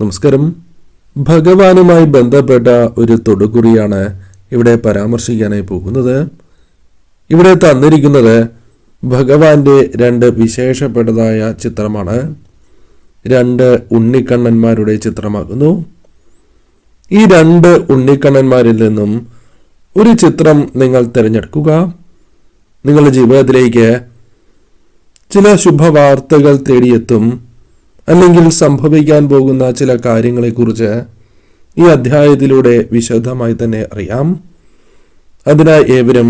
നമസ്കാരം. ഭഗവാനുമായി ബന്ധപ്പെട്ട ഒരു തൊടുകുറിയാണ് ഇവിടെ പരാമർശിക്കാനായി പോകുന്നത്. ഇവിടെ തന്നിരിക്കുന്നത് ഭഗവാന്റെ രണ്ട് വിശേഷപ്പെട്ടതായ ചിത്രമാണ്. രണ്ട് ഉണ്ണിക്കണ്ണന്മാരുടെ ചിത്രമാകുന്നു. ഈ രണ്ട് ഉണ്ണിക്കണ്ണന്മാരിൽ നിന്നും ഒരു ചിത്രം നിങ്ങൾ തിരഞ്ഞെടുക്കുക. നിങ്ങളുടെ ജീവിതത്തിലേക്ക് ചില ശുഭവാർത്തകൾ തേടിയെത്തും, അല്ലെങ്കിൽ സംഭവിക്കാൻ പോകുന്ന ചില കാര്യങ്ങളെക്കുറിച്ച് ഈ അധ്യായത്തിലൂടെ വിശദമായി തന്നെ അറിയാം. അതിനായി ഏവരും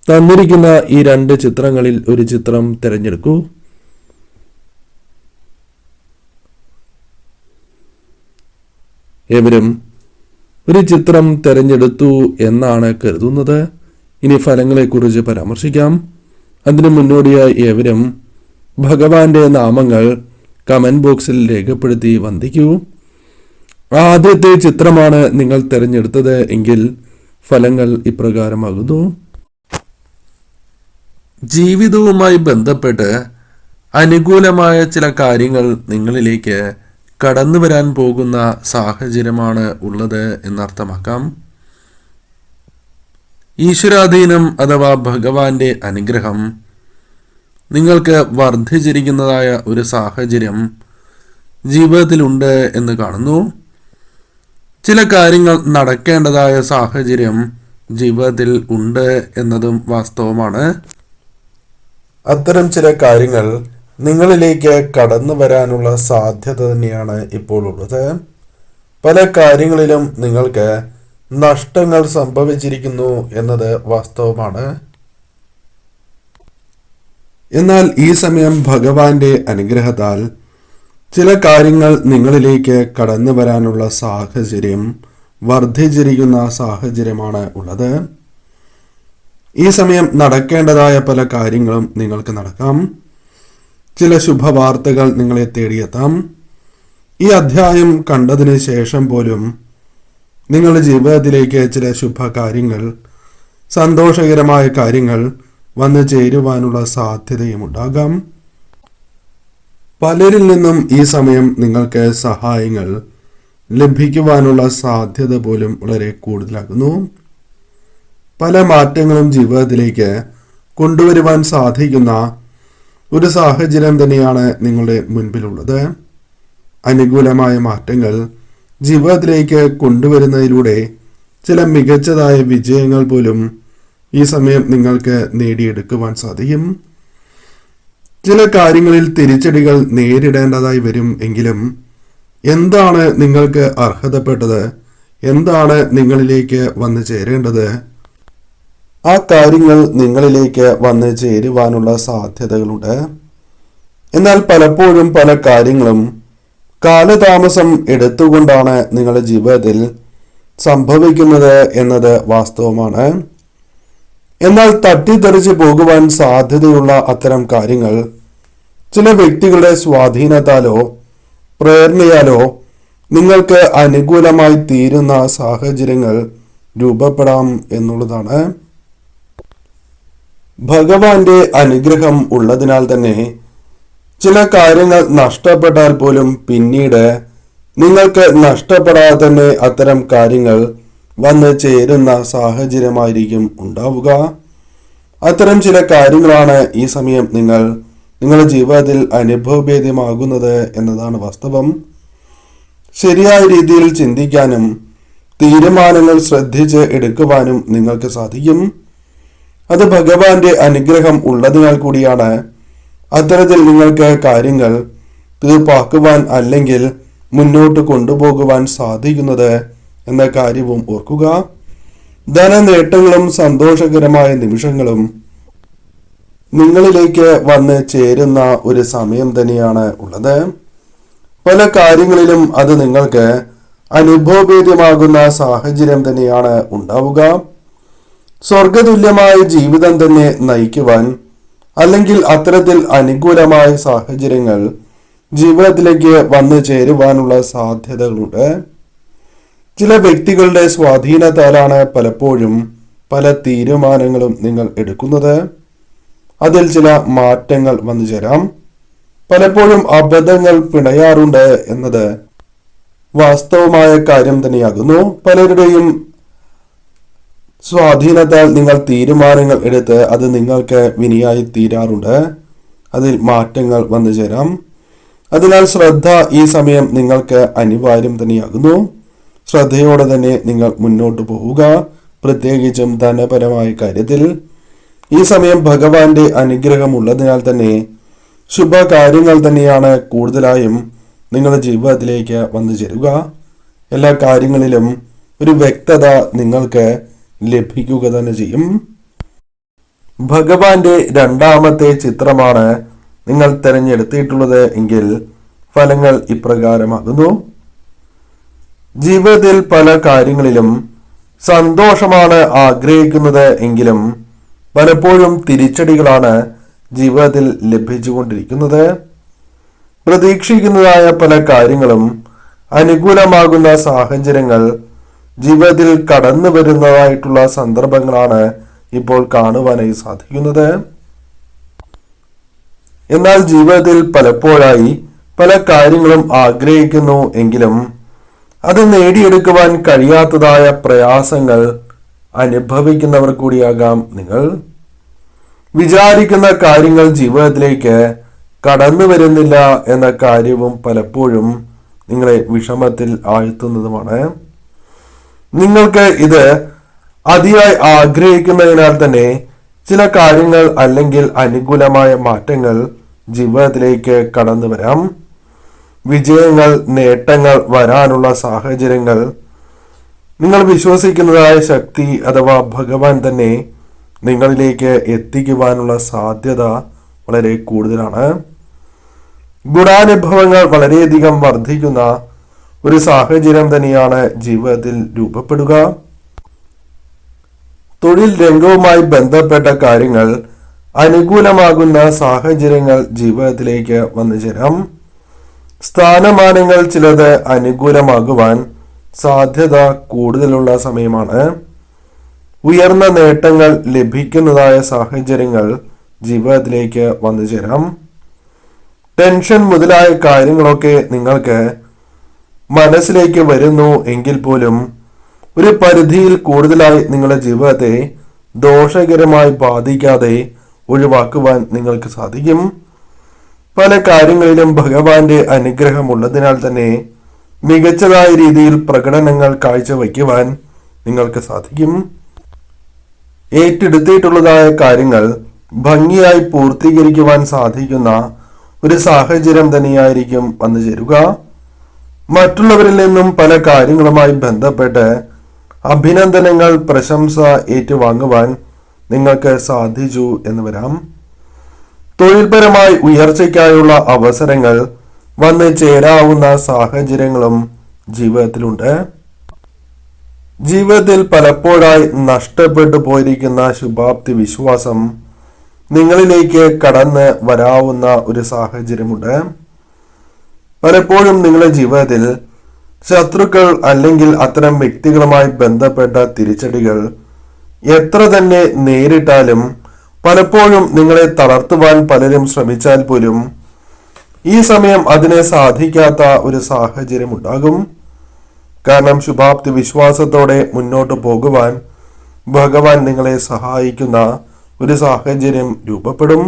തന്നിരിക്കുന്ന ഈ രണ്ട് ചിത്രങ്ങളിൽ ഒരു ചിത്രം തിരഞ്ഞെടുക്കൂ. ഏവരും ഒരു ചിത്രം തിരഞ്ഞെടുത്തു എന്നാണ് കരുതുന്നത്. ഇനി ഫലങ്ങളെക്കുറിച്ച് പരാമർശിക്കാം. അതിനു മുന്നോടിയായി ഏവരും ഭഗവാന്റെ നാമങ്ങൾ കമന്റ് ബോക്സിൽ രേഖപ്പെടുത്തി വന്ദിക്കൂ. ആദ്യത്തെ ചിത്രമാണ് നിങ്ങൾ തിരഞ്ഞെടുത്തത് എങ്കിൽ ഫലങ്ങൾ ഇപ്രകാരമാകുന്നു. ജീവിതവുമായി ബന്ധപ്പെട്ട് അനുകൂലമായ ചില കാര്യങ്ങൾ നിങ്ങളിലേക്ക് കടന്നു വരാൻ പോകുന്ന സാഹചര്യമാണ് ഉള്ളത് എന്നർത്ഥമാക്കാം. ഈശ്വരാധീനം അഥവാ ഭഗവാന്റെ അനുഗ്രഹം നിങ്ങൾക്ക് വർദ്ധിച്ചിരിക്കുന്നതായ ഒരു സാഹചര്യം ജീവിതത്തിലുണ്ട് എന്ന് കാണുന്നു. ചില കാര്യങ്ങൾ നടക്കേണ്ടതായ സാഹചര്യം ജീവിതത്തിൽ ഉണ്ട് എന്നതും വാസ്തവമാണ്. അത്തരം ചില കാര്യങ്ങൾ നിങ്ങളിലേക്ക് കടന്നു വരാനുള്ള സാധ്യത തന്നെയാണ് ഇപ്പോൾ ഉള്ളത്. പല കാര്യങ്ങളിലും നിങ്ങൾക്ക് നഷ്ടങ്ങൾ സംഭവിച്ചിരിക്കുന്നു എന്നത് വാസ്തവമാണ്. എന്നാൽ ഈ സമയം ഭഗവാന്റെ അനുഗ്രഹത്താൽ ചില കാര്യങ്ങൾ നിങ്ങളിലേക്ക് കടന്നു വരാനുള്ള സാഹചര്യം വർദ്ധിച്ചിരിക്കുന്ന സാഹചര്യമാണ് ഉള്ളത്. ഈ സമയം നടക്കേണ്ടതായ പല കാര്യങ്ങളും നിങ്ങൾക്ക് നടക്കാം. ചില ശുഭവാർത്തകൾ നിങ്ങളെ തേടിയെത്താം. ഈ അധ്യായം കണ്ടതിന് ശേഷം പോലും നിങ്ങളുടെ ജീവിതത്തിലേക്ക് ചില ശുഭകാര്യങ്ങൾ, സന്തോഷകരമായ കാര്യങ്ങൾ വന്നു ചേരുവാനുള്ള സാധ്യതയും ഉണ്ടാകാം. പലരിൽ നിന്നും ഈ സമയം നിങ്ങൾക്ക് സഹായങ്ങൾ ലഭിക്കുവാനുള്ള സാധ്യത പോലും വളരെ കൂടുതലാകുന്നു. പല മാറ്റങ്ങളും ജീവിതത്തിലേക്ക് കൊണ്ടുവരുവാൻ സാധിക്കുന്ന ഒരു സാഹചര്യം തന്നെയാണ് നിങ്ങളുടെ മുൻപിലുള്ളത്. അനുകൂലമായ മാറ്റങ്ങൾ ജീവിതത്തിലേക്ക് കൊണ്ടുവരുന്നതിലൂടെ ചില മികച്ചതായ വിജയങ്ങൾ പോലും ഈ സമയം നിങ്ങൾക്ക് നേടിയെടുക്കുവാൻ സാധിക്കും. ചില കാര്യങ്ങളിൽ തിരിച്ചടികൾ നേരിടേണ്ടതായി വരും എങ്കിലും എന്താണ് നിങ്ങൾക്ക് അർഹതപ്പെട്ടത്, എന്താണ് നിങ്ങളിലേക്ക് വന്നു ചേരേണ്ടത്, ആ കാര്യങ്ങൾ നിങ്ങളിലേക്ക് വന്ന് ചേരുവാനുള്ള സാധ്യതകളുണ്ട്. എന്നാൽ പലപ്പോഴും പല കാര്യങ്ങളും കാലതാമസം എടുത്തുകൊണ്ടാണ് നിങ്ങളുടെ ജീവിതത്തിൽ സംഭവിക്കുന്നത് എന്നത് വാസ്തവമാണ്. എന്നാൽ തട്ടിത്തെറിച്ച് പോകുവാൻ സാധ്യതയുള്ള അത്തരം കാര്യങ്ങൾ ചില വ്യക്തികളുടെ സ്വാധീനത്താലോ പ്രേരണയാലോ നിങ്ങൾക്ക് അനുകൂലമായി തീരുന്ന സാഹചര്യങ്ങൾ രൂപപ്പെടാം എന്നുള്ളതാണ്. ഭഗവാന്റെ അനുഗ്രഹം ഉള്ളതിനാൽ തന്നെ ചില കാര്യങ്ങൾ നഷ്ടപ്പെട്ടാൽ പോലും പിന്നീട് നിങ്ങൾക്ക് നഷ്ടപ്പെടാതെ തന്നെ അത്തരം കാര്യങ്ങൾ വന്ന് ചേരുന്ന സാഹചര്യമായിരിക്കും ഉണ്ടാവുക. അത്തരം ചില കാര്യങ്ങളാണ് ഈ സമയം നിങ്ങളുടെ ജീവിതത്തിൽ അനുഭവഭേദ്യമാകുന്നത് എന്നതാണ് വാസ്തവം. ശരിയായ രീതിയിൽ ചിന്തിക്കാനും തീരുമാനങ്ങൾ ശ്രദ്ധിച്ച് എടുക്കുവാനും നിങ്ങൾക്ക് സാധിക്കും. അത് ഭഗവാന്റെ അനുഗ്രഹം ഉള്ളതിനാൽ കൂടിയാണ് അത്തരത്തിൽ നിങ്ങൾക്ക് കാര്യങ്ങൾ തീർപ്പാക്കുവാൻ അല്ലെങ്കിൽ മുന്നോട്ട് കൊണ്ടുപോകുവാൻ സാധിക്കുന്നത് എന്ന കാര്യവും ഓർക്കുക. ധനനേട്ടങ്ങളും സന്തോഷകരമായ നിമിഷങ്ങളും നിങ്ങളിലേക്ക് വന്ന് ചേരുന്ന ഒരു സമയം തന്നെയാണ് ഉള്ളത്. പല കാര്യങ്ങളിലും അത് നിങ്ങൾക്ക് അനുഭവഭേദ്യമാകുന്ന സാഹചര്യം തന്നെയാണ് ഉണ്ടാവുക. സ്വർഗതുല്യമായ ജീവിതം തന്നെ നയിക്കുവാൻ അല്ലെങ്കിൽ അത്തരത്തിൽ അനുകൂലമായ സാഹചര്യങ്ങൾ ജീവിതത്തിലേക്ക് വന്നു ചേരുവാനുള്ള സാധ്യതകളുണ്ട്. ചില വ്യക്തികളുടെ സ്വാധീനത്താലാണ് പലപ്പോഴും പല തീരുമാനങ്ങളും നിങ്ങൾ എടുക്കുന്നത്. അതിൽ ചില മാറ്റങ്ങൾ വന്നു ചേരാം. പലപ്പോഴും അബദ്ധങ്ങൾ പിണയാറുണ്ട് എന്നത് വാസ്തവമായ കാര്യം തന്നെയാകുന്നു. പലരുടെയും സ്വാധീനത്താൽ നിങ്ങൾ തീരുമാനങ്ങൾ എടുത്ത് അത് നിങ്ങൾക്ക് വിനിയായി തീരാറുണ്ട്. അതിൽ മാറ്റങ്ങൾ വന്നു ചേരാം. അതിനാൽ ശ്രദ്ധ ഈ സമയം നിങ്ങൾക്ക് അനിവാര്യം തന്നെയാകുന്നു. ശ്രദ്ധയോടെ തന്നെ നിങ്ങൾ മുന്നോട്ട് പോവുക. പ്രത്യേകിച്ചും ധനപരമായ കാര്യത്തിൽ ഈ സമയം ഭഗവാന്റെ അനുഗ്രഹമുള്ളതിനാൽ തന്നെ ശുഭകാര്യങ്ങൾ തന്നെയാണ് കൂടുതലായും നിങ്ങളുടെ ജീവിതത്തിലേക്ക് വന്നു ചേരുക. എല്ലാ കാര്യങ്ങളിലും ഒരു വ്യക്തത നിങ്ങൾക്ക് ലഭിക്കുക തന്നെ ചെയ്യും. ഭഗവാന്റെ രണ്ടാമത്തെ ചിത്രമാണ് നിങ്ങൾ തിരഞ്ഞെടുത്തിട്ടുള്ളത് എങ്കിൽ ഫലങ്ങൾ ഇപ്രകാരമാകുന്നു. ജീവിതത്തിൽ പല കാര്യങ്ങളിലും സന്തോഷമാണ് ആഗ്രഹിക്കുന്നത് എങ്കിലും പലപ്പോഴും തിരിച്ചടികളാണ് ജീവിതത്തിൽ ലഭിച്ചുകൊണ്ടിരിക്കുന്നത്. പ്രതീക്ഷിക്കുന്നതായ പല കാര്യങ്ങളും അനുകൂലമാകുന്ന സാഹചര്യങ്ങൾ ജീവിതത്തിൽ കടന്നു വരുന്നതായിട്ടുള്ള സന്ദർഭങ്ങളാണ് ഇപ്പോൾ കാണുവാനായി സാധിക്കുന്നത്. എന്നാൽ ജീവിതത്തിൽ പലപ്പോഴായി പല കാര്യങ്ങളും ആഗ്രഹിക്കുന്നു എങ്കിലും അത് നേടിയെടുക്കുവാൻ കഴിയാത്തതായ പ്രയാസങ്ങൾ അനുഭവിക്കുന്നവർ കൂടിയാകാം നിങ്ങൾ. വിചാരിക്കുന്ന കാര്യങ്ങൾ ജീവിതത്തിലേക്ക് കടന്നു വരുന്നില്ല എന്ന കാര്യവും പലപ്പോഴും നിങ്ങളെ വിഷമത്തിൽ ആഴ്ത്തുന്നതുമാണ്. നിങ്ങൾക്ക് ഇത് അതിയായി ആഗ്രഹിക്കുന്നതിനാൽ തന്നെ ചില കാര്യങ്ങൾ അല്ലെങ്കിൽ അനുകൂലമായ മാറ്റങ്ങൾ ജീവിതത്തിലേക്ക് കടന്നു വരാം. വിജയങ്ങൾ, നേട്ടങ്ങൾ വരാനുള്ള സാഹചര്യങ്ങൾ നിങ്ങൾ വിശ്വസിക്കുന്നതായ ശക്തി അഥവാ ഭഗവാൻ തന്നെ നിങ്ങളിലേക്ക് എത്തിക്കുവാനുള്ള സാധ്യത വളരെ കൂടുതലാണ്. ഗുണാനുഭവങ്ങൾ വളരെയധികം വർദ്ധിക്കുന്ന ഒരു സാഹചര്യം തന്നെയാണ് ജീവിതത്തിൽ രൂപപ്പെടുക. തൊഴിൽ രംഗവുമായി ബന്ധപ്പെട്ട കാര്യങ്ങൾ അനുകൂലമാകുന്ന സാഹചര്യങ്ങൾ ജീവിതത്തിലേക്ക് വന്നു ചേരാം. സ്ഥാനമാനങ്ങൾ ചിലത് അനുകൂലമാകുവാൻ സാധ്യത കൂടുതലുള്ള സമയമാണ്. ഉയർന്ന നേട്ടങ്ങൾ ലഭിക്കുന്നതായ സാഹചര്യങ്ങൾ ജീവിതത്തിലേക്ക് വന്നു ചേരാം. ടെൻഷൻ മുതലായ കാര്യങ്ങളൊക്കെ നിങ്ങൾക്ക് മനസ്സിലേക്ക് വരുന്നു എങ്കിൽ പോലും ഒരു പരിധിയിൽ കൂടുതലായി നിങ്ങളുടെ ജീവിതത്തെ ദോഷകരമായി ബാധിക്കാതെ ഒഴിവാക്കുവാൻ നിങ്ങൾക്ക് സാധിക്കും. പല കാര്യങ്ങളിലും ഭഗവാന്റെ അനുഗ്രഹമുള്ളതിനാൽ തന്നെ മികച്ചതായ രീതിയിൽ പ്രകടനങ്ങൾ കാഴ്ചവയ്ക്കുവാൻ നിങ്ങൾക്ക് സാധിക്കും. ഏറ്റെടുത്തിട്ടുള്ളതായ കാര്യങ്ങൾ ഭംഗിയായി പൂർത്തീകരിക്കുവാൻ സാധിക്കുന്ന ഒരു സാഹചര്യം തന്നെയായിരിക്കും വന്നു ചേരുക. മറ്റുള്ളവരിൽ നിന്നും പല കാര്യങ്ങളുമായി ബന്ധപ്പെട്ട് അഭിനന്ദനങ്ങൾ, പ്രശംസ ഏറ്റുവാങ്ങുവാൻ നിങ്ങൾക്ക് സാധിച്ചു എന്ന് വരാം. തൊഴിൽപരമായി ഉയർച്ചയ്ക്കായുള്ള അവസരങ്ങൾ വന്ന് ചേരാവുന്ന സാഹചര്യങ്ങളും ജീവിതത്തിലുണ്ട്. ജീവിതത്തിൽ പലപ്പോഴായി നഷ്ടപ്പെട്ടു പോയിരിക്കുന്ന ശുഭാപ്തി വിശ്വാസം നിങ്ങളിലേക്ക് കടന്ന് വരാവുന്ന ഒരു സാഹചര്യമുണ്ട്. പലപ്പോഴും നിങ്ങളുടെ ജീവിതത്തിൽ ശത്രുക്കൾ അല്ലെങ്കിൽ അത്തരം വ്യക്തികളുമായി ബന്ധപ്പെട്ട തിരിച്ചടികൾ എത്ര തന്നെ നേരിട്ടാലും പലപ്പോഴും നിങ്ങളെ തളർത്തുവാൻ പലരും ശ്രമിച്ചാൽ പോലും ഈ സമയം അതിനെ സാധിക്കാത്ത ഒരു സാഹചര്യം ഉണ്ടാകും. കാരണം ശുഭാപ്തി വിശ്വാസത്തോടെ മുന്നോട്ട് പോകുവാൻ ഭഗവാൻ നിങ്ങളെ സഹായിക്കുന്ന ഒരു സാഹചര്യം രൂപപ്പെടും.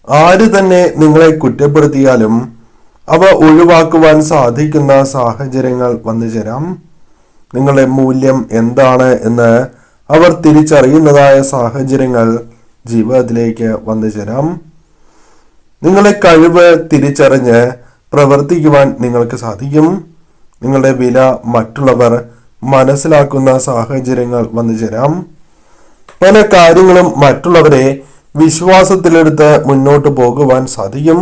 ആര് തന്നെ നിങ്ങളെ കുറ്റപ്പെടുത്തിയാലും അവ ഒഴിവാക്കുവാൻ സാധിക്കുന്ന സാഹചര്യങ്ങൾ വന്നു ചേരാം. നിങ്ങളുടെ മൂല്യം എന്താണ് എന്ന് അവർ തിരിച്ചറിയുന്നതായ സാഹചര്യങ്ങൾ ജീവിതത്തിലേക്ക് വന്നു ചേരാം. നിങ്ങളുടെ കഴിവ് തിരിച്ചറിഞ്ഞ് പ്രവർത്തിക്കുവാൻ നിങ്ങൾക്ക് സാധിക്കും. നിങ്ങളുടെ വില മറ്റുള്ളവർ മനസ്സിലാക്കുന്ന സാഹചര്യങ്ങൾ വന്നു ചേരാം. പല കാര്യങ്ങളും മറ്റുള്ളവരെ വിശ്വാസത്തിലെടുത്ത് മുന്നോട്ട് പോകുവാൻ സാധിക്കും.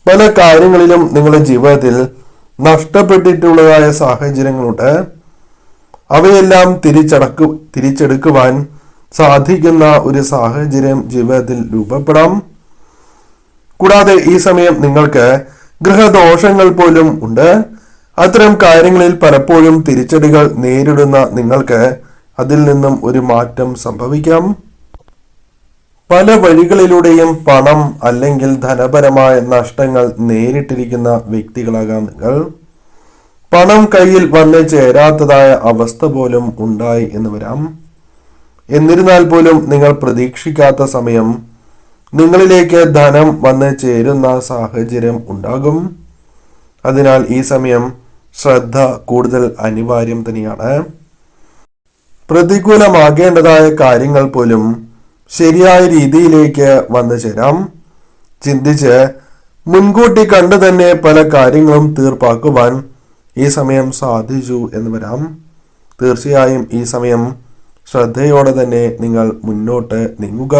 പല കാര്യങ്ങളിലും നിങ്ങളുടെ ജീവിതത്തിൽ നഷ്ടപ്പെട്ടിട്ടുള്ളതായ സാഹചര്യങ്ങളുണ്ട്. അവയെല്ലാം തിരിച്ചെടുക്കുവാൻ സാധിക്കുന്ന ഒരു സാഹചര്യം ജീവിതത്തിൽ രൂപപ്പെടാം. കൂടാതെ ഈ സമയം നിങ്ങൾക്ക് ഗൃഹദോഷങ്ങൾ പോലും ഉണ്ട്. അത്തരം കാര്യങ്ങളിൽ പലപ്പോഴും തിരിച്ചടികൾ നേരിടുന്ന നിങ്ങൾക്ക് അതിൽ നിന്നും ഒരു മാറ്റം സംഭവിക്കാം. പല വഴികളിലൂടെയും പണം അല്ലെങ്കിൽ ധനപരമായ നഷ്ടങ്ങൾ നേരിട്ടിരിക്കുന്ന വ്യക്തികളാകാം നിങ്ങൾ. പണം കയ്യിൽ വന്ന് ചേരാത്തതായ അവസ്ഥ പോലും ഉണ്ടായി എന്ന് വരാം. എന്നിരുന്നാൽ പോലും നിങ്ങൾ പ്രതീക്ഷിക്കാത്ത സമയം നിങ്ങളിലേക്ക് ധനം വന്ന് ചേരുന്ന സാഹചര്യം ഉണ്ടാകും. അതിനാൽ ഈ സമയം ശ്രദ്ധ കൂടുതൽ അനിവാര്യം തന്നെയാണ്. പ്രതികൂലമാകേണ്ടതായ കാര്യങ്ങൾ പോലും ശരിയായ രീതിയിലേക്ക് വന്നു ചേരാം. ചിന്തിച്ച് മുൻകൂട്ടി കണ്ടു തന്നെ പല കാര്യങ്ങളും തീർപ്പാക്കുവാൻ ഈ സമയം സാധിച്ചു എന്ന് വരാം. തീർച്ചയായും ഈ സമയം ശ്രദ്ധയോടെ തന്നെ നിങ്ങൾ മുന്നോട്ട് നീങ്ങുക.